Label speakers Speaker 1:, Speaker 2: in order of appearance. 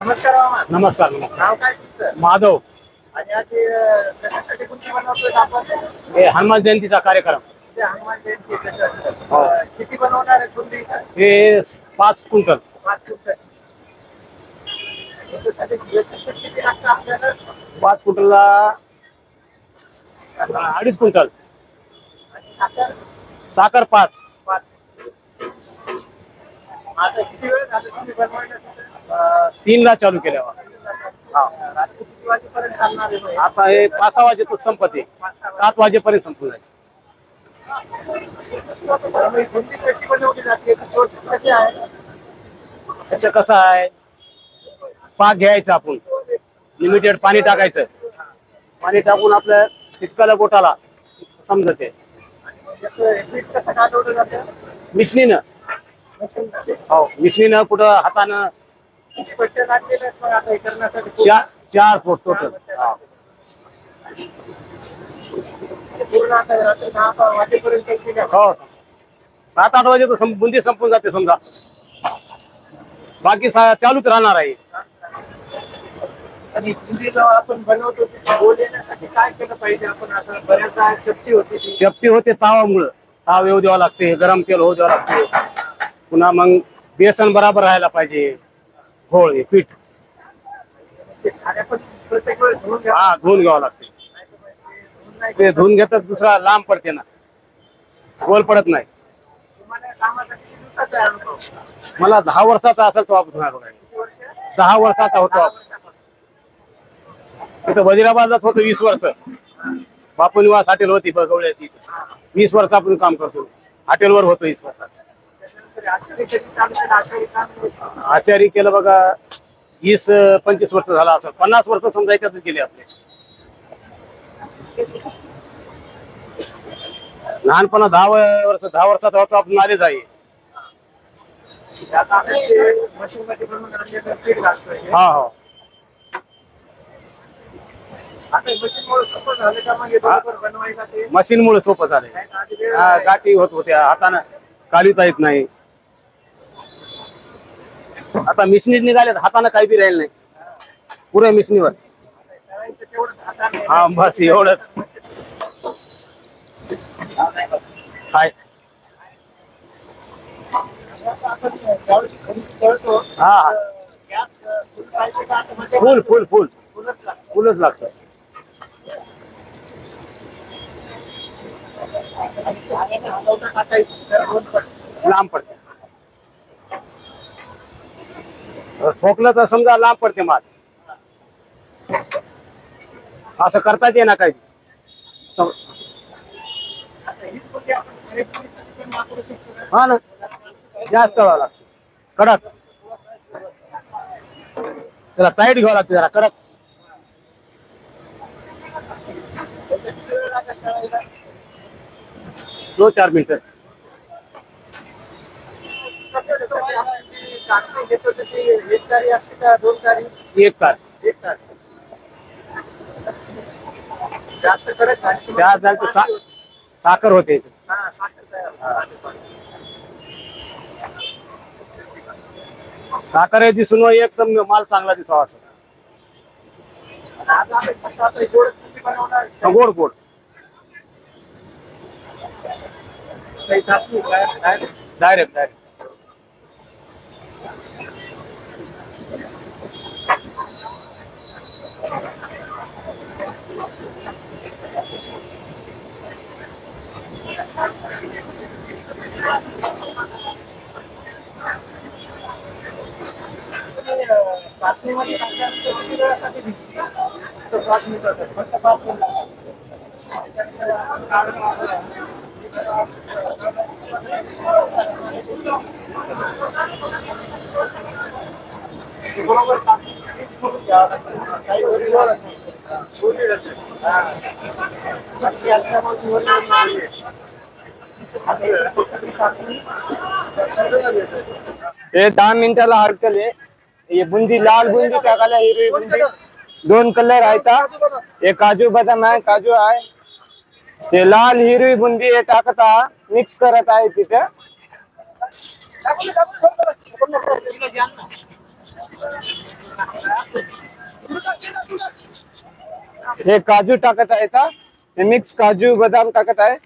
Speaker 1: नमस्कार मामा.
Speaker 2: नमस्कार नमस्कार.
Speaker 1: नाव काय तुमचं?
Speaker 2: माधव.
Speaker 1: आणि आज कशासाठी कुठली बनवतोय आपण?
Speaker 2: हे हनुमान जयंतीचा कार्यक्रम.
Speaker 1: ते हनुमान जयंती त्याच्यात
Speaker 2: हो.
Speaker 1: किती बनवणार आहे बुंदी?
Speaker 2: हे 5 क्विंटल.
Speaker 1: 5 क्विंटल. त्याच्यासाठी बेसन पीठ किती लागतं आपल्याला?
Speaker 2: 5 क्विंटलला 2.5 क्विंटल.
Speaker 1: आणि साखर?
Speaker 2: साखर 5.
Speaker 1: 5. आता किती वेळ झाला तुम्ही बनवायला?
Speaker 2: 3ला चालू केल्यावर.
Speaker 1: रात्री किती वाजेपर्यंत चालणार आहे मग?
Speaker 2: आता हे 5 वाजेपर्यंत संपते. 7 वाजेपर्यंत संपून जाईल.
Speaker 1: मग ही बुंदी कशी बनवली जाते? याची प्रोसेस कशी आहे?
Speaker 2: त्याचं कसं आहे, पाक घ्यायचा आपण, लिमिटेड पाणी टाकायचं. पाणी टाकून आपल्या तितकाला गोटाला समजते.
Speaker 1: याचं पीठ कसं काढवलं जातं?
Speaker 2: मिशनीनं. हो, मिशनीनं कुठं हातानं.
Speaker 1: किती पट्ट्या लागलेल्या आहेत मग आता हे करण्यासाठी?
Speaker 2: 4 फूट टोटल.
Speaker 1: पूर्ण आता रात्री 10 वाजेपर्यंत केल्या.
Speaker 2: हो, 7-8 वाजे तर बुंदी संपून जाते समजा. बाकी चालूच राहणार आहे.
Speaker 1: आणि बुंदी जेव्हा आपण बनवतो ती गोल येण्यासाठी काय केलं पाहिजे आपण? आता बऱ्याचदा चपटी होती ती.
Speaker 2: चपटी होते तावामुळं. ताव येऊ द्यावं लागते, गरम तेल होऊ द्यावं लागते. पुन्हा मग बेसन बराबर राहायला पाहिजे. घोळ हे पीठ
Speaker 1: ते खाण्या पण प्रत्येक वेळेस धुवून घ्या.
Speaker 2: हा धुवून घ्यावं लागते. ते धुवून घेतात दुसरा लांब पडते ना, गोल पडत नाही.
Speaker 1: तुम्हाला कामाचा किती दिवसाचा आहे अनुभव?
Speaker 2: मला 10 वर्षाचा असेल तो आपण
Speaker 1: किती वर्ष?
Speaker 2: 10 वर्षाचा होतो.
Speaker 1: 10 वर्षापासून.
Speaker 2: तिथं वजिराबादलाच होतो 20 वर्ष. बापू निवास हॉटेल होती बगवळ्याची. 20 वर्ष आपण काम करतो. हॉटेलवर होतो 20 वर्षात.
Speaker 1: त्याच्यानंतर आचारी कधी चालू केलं? आचारी काम होतं.
Speaker 2: आचारी केलं बघा 20-25 वर्ष झाला असं. 50 वर्ष समजा याच्यातच गेले आपले. लहानपणा 10 वर्षाचा होतो आपण आलेच आहे.
Speaker 1: आता आपण ते मशीनमध्ये बनवून आणलेलं पीठ घालतोय.
Speaker 2: हा हो.
Speaker 1: आता मशीनमुळे सोपं झालं का मग हे बरोबर बनवायला ते?
Speaker 2: मशीनमुळे सोपं झालंय.
Speaker 1: नाही तर आधी वेळ
Speaker 2: हा, गाठी होत होत्या, हातानं काढता येत नाही. आता मिशनी निघाल्यात, हातानं काही बी राहिलं नाही. पुऱ्या मिशनीवर.
Speaker 1: करायचं तेवढंच हाताने.
Speaker 2: हा बस एवढंच. काय
Speaker 1: आपण ज्यावेळी घरी तळतो,
Speaker 2: हा
Speaker 1: गॅस फुल पाहिजे का असं म्हणजे
Speaker 2: फुल फुल फुल
Speaker 1: फुलच लागतं.
Speaker 2: फुलच लागतं.
Speaker 1: आणि पाण्याने हलवता टाकायचं तर दोन पडतं.
Speaker 2: लांब पडते. ठोकलं तर समजा लांब पडते माल. असं करताच येणार काही.
Speaker 1: आता हीच बुंदी आपण घरीसाठी पण वापरू शकतो ना?
Speaker 2: हा ना, जास्त तळावं लागतं. कडक त्याला टाईट घ्यावं लागते जरा कडक.
Speaker 1: त्याच्यात किती वेळ लागत तळायला?
Speaker 2: 2-4 मिनिटं.
Speaker 1: त्याच्यासाठी आपण जी चाचणी घेतो तर ती एक तारी असते का 2 तारी?
Speaker 2: 1 तास.
Speaker 1: 1 तास. जास्त कडक झाली की मग
Speaker 2: त्या झालं तर साखर होते.
Speaker 1: हा, साखर तयार होते.
Speaker 2: साखर हे दिसून एकदम माल चांगला दिसावा असं.
Speaker 1: आणि आज आपण फक्त आता ही गोड बुंदी बनवणार.
Speaker 2: गोड गोड.
Speaker 1: काही चाचणी काय?
Speaker 2: डायरेक्ट.
Speaker 1: चाचणीमध्ये टाकल्यानंतर किती वेळासाठी भिजते? तर 5 मिनिटासाठी. फक्त 5 मिनिटासाठी. बरोबर चाचणी करून घ्यावं लागतं. काही वेळी जोरात नाही. बोलली जाते. हा. बाकी असल्यामुळे ती वरती बोलली आहे. आता ही सगळी चाचणी
Speaker 3: ये 10 मिनिटाला हरकल आहे. ये बुंदी लाल बुंदी टाकायला, हिरवी बुंदी 2 कलर आहेत. हे काजू बदाम आहे, काजू आहे. ते लाल हिरवी बुंदी हे टाकता मिक्स करत आहे तिथे. हे काजू टाकत आहे का? हे मिक्स काजू बदाम टाकत आहे.